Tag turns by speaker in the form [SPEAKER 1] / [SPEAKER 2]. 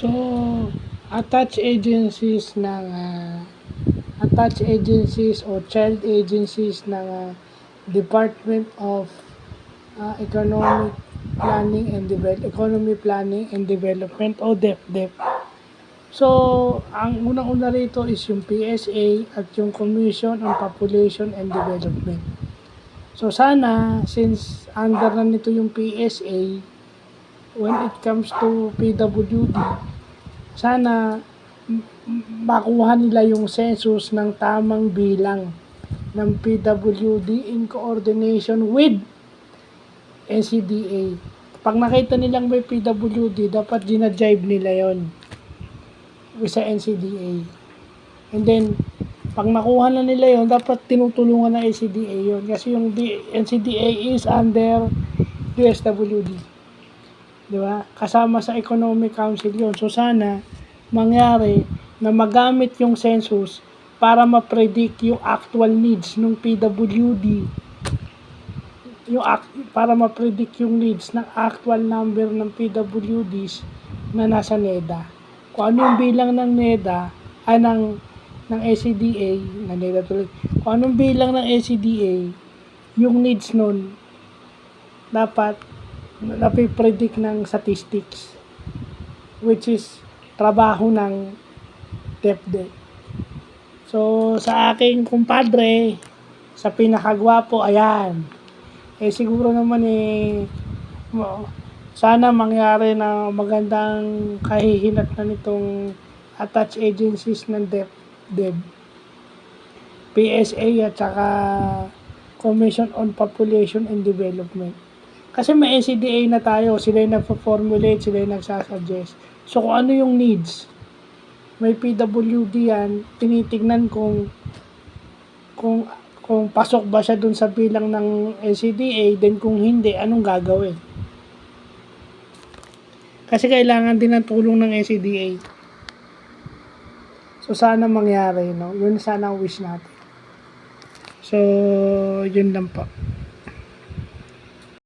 [SPEAKER 1] So, attached agencies o child agencies ng Department of Economic Planning and Development o DepEd. So, ang unang-una rito is yung PSA at yung Commission on Population and Development. So, sana, since under na nito yung PSA, when it comes to PWD, sana makuha nila yung census ng tamang bilang ng PWD in coordination with NCDA. Pag nakita nilang may PWD, dapat gina-jive nila yon sa NCDA. And then, pag nakuha na nila yon, dapat tinutulungan ng NCDA yon kasi yung NCDA is under DSWD. Di ba? Kasama sa Economic Council yon. So, sana mangyari na magamit yung census para ma-predict yung actual needs ng PWD, para ma-predict yung needs ng actual number ng PWDs na nasa NEDA. Kung ano yung bilang ng NEDA, ng ACDA, ng NEDA tuloy, kung anong bilang ng ACDA, yung needs nun, dapat napipredict ng statistics, which is trabaho ng DepEd. So, sa aking kumpadre, sa pinakagwapo, ayan. Siguro naman sana mangyari na magandang kahihinat na nitong attached agencies ng DepEd, PSA at saka Commission on Population and Development. Kasi may NCDA na tayo, sila yung nagpo-formulate, sila yung nagsasuggest. So kung ano yung needs, may PWD yan, tinitignan kung pasok ba siya dun sa bilang ng NCDA, then kung hindi, anong gagawin? Kasi kailangan din ng tulong ng NCDA. So sana mangyari, no? Yun sana ang wish natin. So, yun lang po.